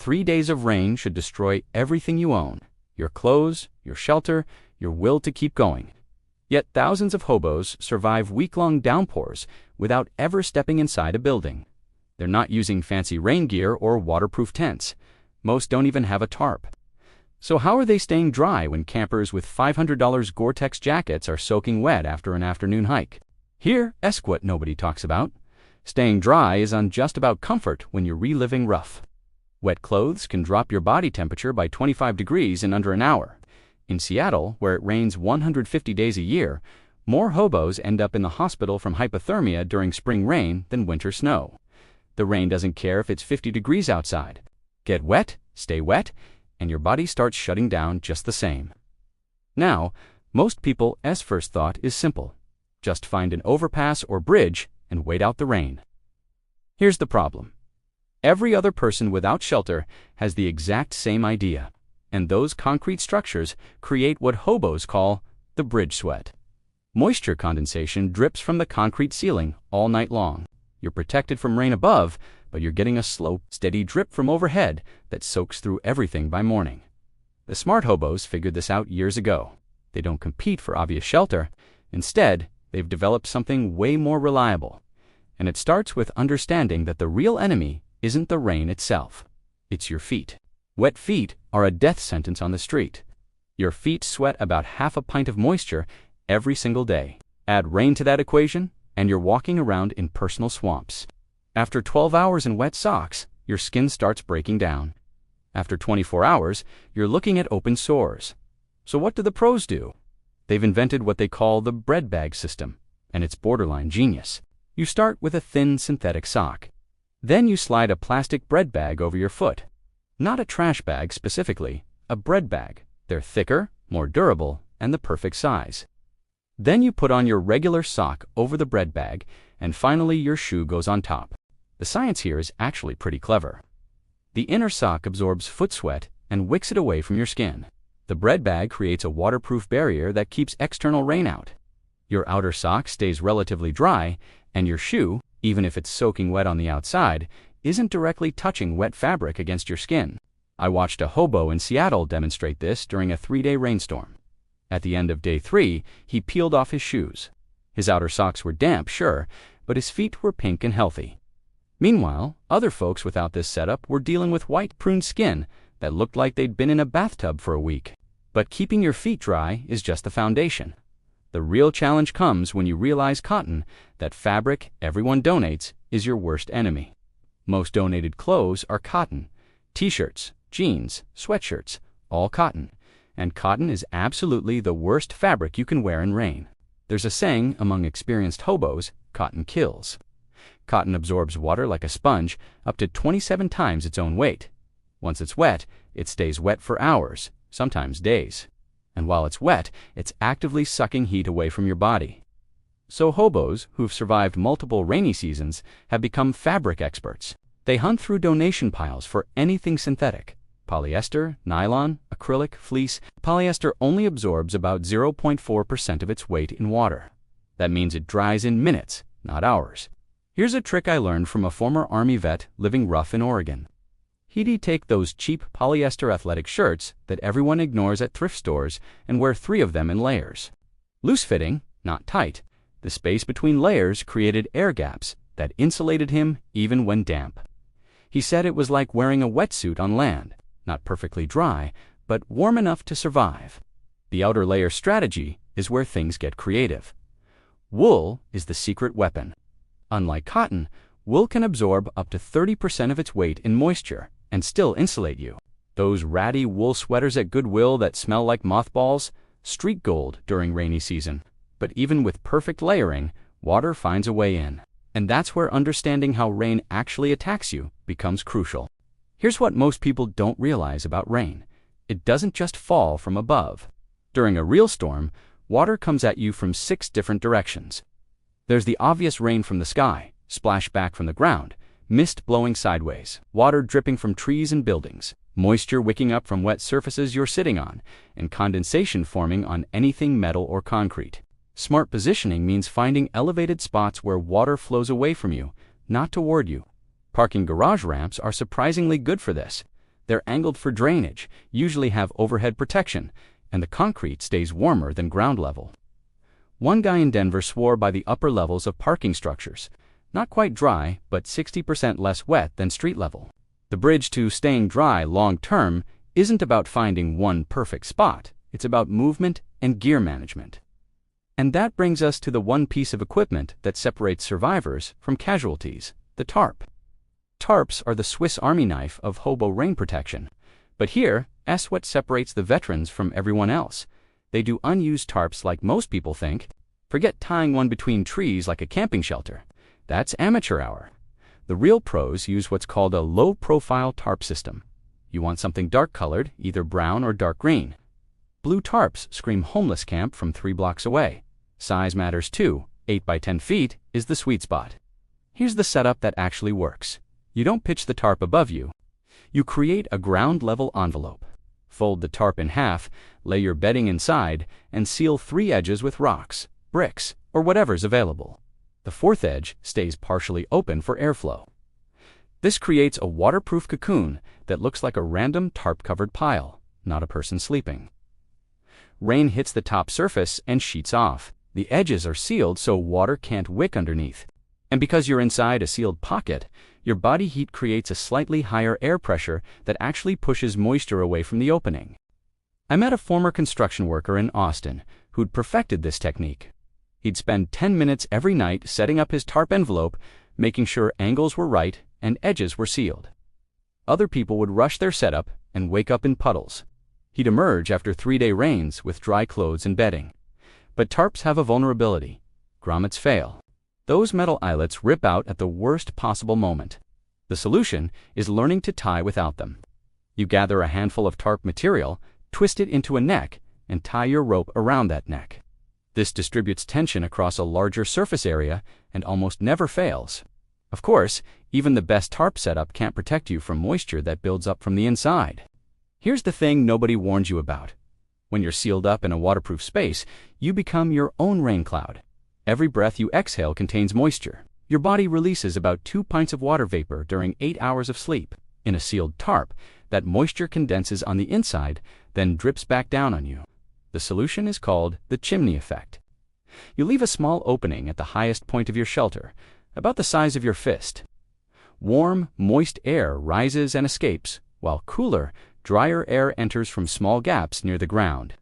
3 days of rain should destroy everything you own: your clothes, your shelter, your will to keep going. Yet thousands of hobos survive week-long downpours without ever stepping inside a building. They're not using fancy rain gear or waterproof tents. Most don't even have a tarp. So how are they staying dry when campers with $500 Gore-Tex jackets are soaking wet after an afternoon hike? Here's what nobody talks about. Staying dry isn't just about comfort when you're reliving rough. Wet clothes can drop your body temperature by 25 degrees in under an hour. In Seattle, where it rains 150 days a year, more hobos end up in the hospital from hypothermia during spring rain than winter snow. The rain doesn't care if it's 50 degrees outside. Get wet, stay wet, and your body starts shutting down just the same. Now, most people's first thought is simple. Just find an overpass or bridge and wait out the rain. Here's the problem. Every other person without shelter has the exact same idea, and those concrete structures create what hobos call the bridge sweat. Moisture condensation drips from the concrete ceiling all night long. You're protected from rain above, but you're getting a slow, steady drip from overhead that soaks through everything by morning. The smart hobos figured this out years ago. They don't compete for obvious shelter. Instead, they've developed something way more reliable. And it starts with understanding that the real enemy isn't the rain itself. It's your feet. Wet feet are a death sentence on the street. Your feet sweat about half a pint of moisture every single day. Add rain to that equation, and you're walking around in personal swamps. After 12 hours in wet socks, your skin starts breaking down. After 24 hours, you're looking at open sores. So what do the pros do? They've invented what they call the bread bag system, and it's borderline genius. You start with a thin synthetic sock. Then you slide a plastic bread bag over your foot. Not a trash bag specifically, a bread bag. They're thicker, more durable, and the perfect size. Then you put on your regular sock over the bread bag, and finally your shoe goes on top. The science here is actually pretty clever. The inner sock absorbs foot sweat and wicks it away from your skin. The bread bag creates a waterproof barrier that keeps external rain out. Your outer sock stays relatively dry, and your shoe, even if it's soaking wet on the outside, isn't directly touching wet fabric against your skin. I watched a hobo in Seattle demonstrate this during a 3-day rainstorm. At the end of day 3, he peeled off his shoes. His outer socks were damp, sure, but his feet were pink and healthy. Meanwhile, other folks without this setup were dealing with white, pruned skin that looked like they'd been in a bathtub for a week. But keeping your feet dry is just the foundation. The real challenge comes when you realize cotton, that fabric everyone donates, is your worst enemy. Most donated clothes are cotton. T-shirts, jeans, sweatshirts, all cotton. And cotton is absolutely the worst fabric you can wear in rain. There's a saying among experienced hobos, cotton kills. Cotton absorbs water like a sponge, up to 27 times its own weight. Once it's wet, it stays wet for hours, sometimes days. And while it's wet, it's actively sucking heat away from your body. So hobos, who've survived multiple rainy seasons, have become fabric experts. They hunt through donation piles for anything synthetic. Polyester, nylon, acrylic, fleece. Polyester only absorbs about 0.4% of its weight in water. That means it dries in minutes, not hours. Here's a trick I learned from a former Army vet living rough in Oregon. He'd take those cheap polyester athletic shirts that everyone ignores at thrift stores and wear 3 of them in layers. Loose-fitting, not tight. The space between layers created air gaps that insulated him even when damp. He said it was like wearing a wetsuit on land, not perfectly dry, but warm enough to survive. The outer layer strategy is where things get creative. Wool is the secret weapon. Unlike cotton, wool can absorb up to 30% of its weight in moisture and still insulate you. Those ratty wool sweaters at Goodwill that smell like mothballs, streak gold during rainy season. But even with perfect layering, water finds a way in. And that's where understanding how rain actually attacks you becomes crucial. Here's what most people don't realize about rain. It doesn't just fall from above. During a real storm, water comes at you from 6 different directions. There's the obvious rain from the sky, splash back from the ground, mist blowing sideways, water dripping from trees and buildings, moisture wicking up from wet surfaces you're sitting on, and condensation forming on anything metal or concrete. Smart positioning means finding elevated spots where water flows away from you, not toward you. Parking garage ramps are surprisingly good for this. They're angled for drainage, usually have overhead protection, and the concrete stays warmer than ground level. One guy in Denver swore by the upper levels of parking structures. Not quite dry, but 60% less wet than street level. The bridge to staying dry long term isn't about finding one perfect spot. It's about movement and gear management. And that brings us to the one piece of equipment that separates survivors from casualties, the tarp. Tarps are the Swiss Army knife of hobo rain protection. But here, that's what separates the veterans from everyone else. They do unused tarps like most people think. Forget tying one between trees like a camping shelter. That's amateur hour. The real pros use what's called a low-profile tarp system. You want something dark-colored, either brown or dark green. Blue tarps scream homeless camp from 3 blocks away. Size matters too. 8 by 10 feet is the sweet spot. Here's the setup that actually works. You don't pitch the tarp above you. You create a ground-level envelope. Fold the tarp in half, lay your bedding inside, and seal 3 edges with rocks, bricks, or whatever's available. The 4th edge stays partially open for airflow. This creates a waterproof cocoon that looks like a random tarp-covered pile, not a person sleeping. Rain hits the top surface and sheets off. The edges are sealed so water can't wick underneath. And because you're inside a sealed pocket, your body heat creates a slightly higher air pressure that actually pushes moisture away from the opening. I met a former construction worker in Austin who'd perfected this technique. He'd spend 10 minutes every night setting up his tarp envelope, making sure angles were right and edges were sealed. Other people would rush their setup and wake up in puddles. He'd emerge after 3-day rains with dry clothes and bedding. But tarps have a vulnerability. Grommets fail. Those metal eyelets rip out at the worst possible moment. The solution is learning to tie without them. You gather a handful of tarp material, twist it into a neck, and tie your rope around that neck. This distributes tension across a larger surface area and almost never fails. Of course, even the best tarp setup can't protect you from moisture that builds up from the inside. Here's the thing nobody warns you about. When you're sealed up in a waterproof space, you become your own rain cloud. Every breath you exhale contains moisture. Your body releases about 2 pints of water vapor during 8 hours of sleep. In a sealed tarp, that moisture condenses on the inside, then drips back down on you. The solution is called the chimney effect. You leave a small opening at the highest point of your shelter, about the size of your fist. Warm, moist air rises and escapes, while cooler, drier air enters from small gaps near the ground.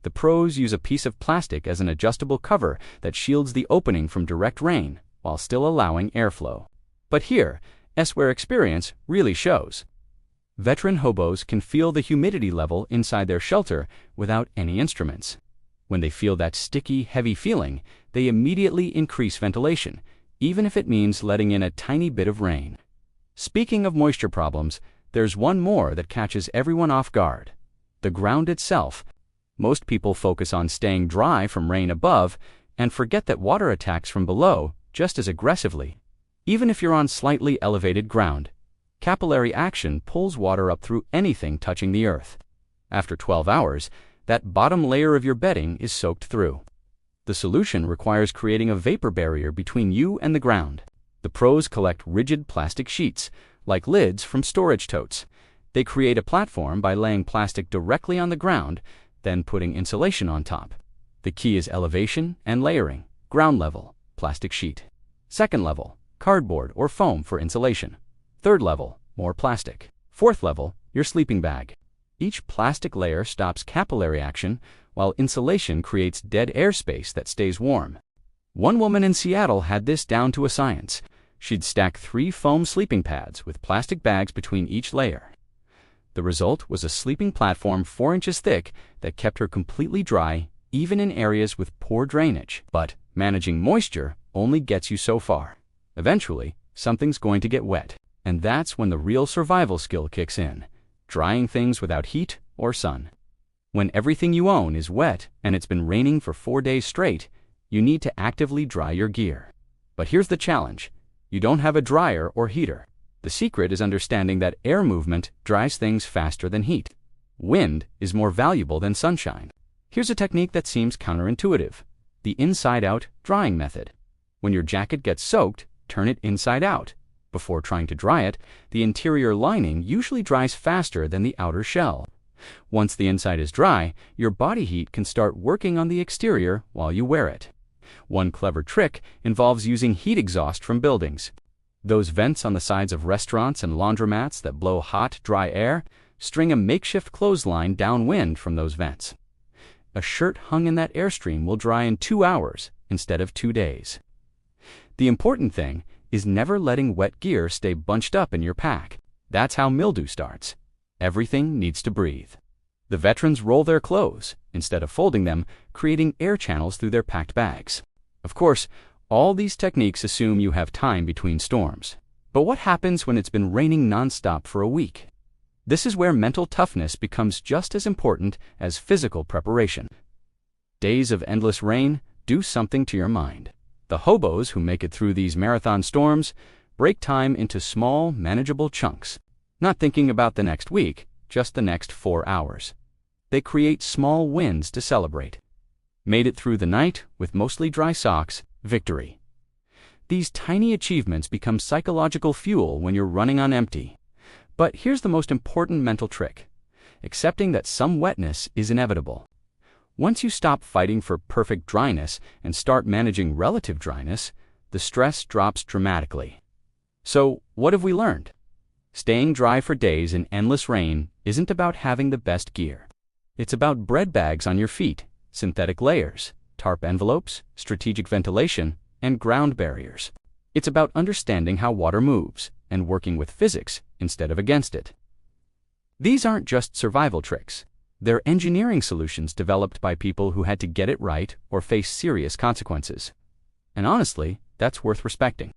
The pros use a piece of plastic as an adjustable cover that shields the opening from direct rain, while still allowing airflow. But here's where experience really shows. Veteran hobos can feel the humidity level inside their shelter without any instruments. When they feel that sticky, heavy feeling, they immediately increase ventilation, even if it means letting in a tiny bit of rain. Speaking of moisture problems, there's one more that catches everyone off guard: the ground itself. Most people focus on staying dry from rain above and forget that water attacks from below just as aggressively. Even if you're on slightly elevated ground, capillary action pulls water up through anything touching the earth. After 12 hours, that bottom layer of your bedding is soaked through. The solution requires creating a vapor barrier between you and the ground. The pros collect rigid plastic sheets, like lids from storage totes. They create a platform by laying plastic directly on the ground, then putting insulation on top. The key is elevation and layering. Ground level, plastic sheet. Second level, cardboard or foam for insulation. Third level, more plastic. Fourth level, your sleeping bag. Each plastic layer stops capillary action, while insulation creates dead airspace that stays warm. One woman in Seattle had this down to a science. She'd stack 3 foam sleeping pads with plastic bags between each layer. The result was a sleeping platform 4 inches thick that kept her completely dry, even in areas with poor drainage. But managing moisture only gets you so far. Eventually, something's going to get wet. And that's when the real survival skill kicks in: drying things without heat or sun. When everything you own is wet and it's been raining for 4 days straight, you need to actively dry your gear. But here's the challenge: you don't have a dryer or heater. The secret is understanding that air movement dries things faster than heat. Wind is more valuable than sunshine. Here's a technique that seems counterintuitive: the inside-out drying method. When your jacket gets soaked, turn it inside out. Before trying to dry it, the interior lining usually dries faster than the outer shell. Once the inside is dry, your body heat can start working on the exterior while you wear it. One clever trick involves using heat exhaust from buildings. Those vents on the sides of restaurants and laundromats that blow hot, dry air, string a makeshift clothesline downwind from those vents. A shirt hung in that airstream will dry in 2 hours instead of 2 days. The important thing is never letting wet gear stay bunched up in your pack. That's how mildew starts. Everything needs to breathe. The veterans roll their clothes instead of folding them, creating air channels through their packed bags. Of course, all these techniques assume you have time between storms. But what happens when it's been raining nonstop for a week? This is where mental toughness becomes just as important as physical preparation. Days of endless rain do something to your mind. The hobos who make it through these marathon storms break time into small, manageable chunks, not thinking about the next week, just the next 4 hours. They create small wins to celebrate. Made it through the night with mostly dry socks, victory. These tiny achievements become psychological fuel when you're running on empty. But here's the most important mental trick: accepting that some wetness is inevitable. Once you stop fighting for perfect dryness and start managing relative dryness, the stress drops dramatically. So, what have we learned? Staying dry for days in endless rain isn't about having the best gear. It's about bread bags on your feet, synthetic layers, tarp envelopes, strategic ventilation, and ground barriers. It's about understanding how water moves and working with physics instead of against it. These aren't just survival tricks. They're engineering solutions developed by people who had to get it right or face serious consequences. And honestly, that's worth respecting.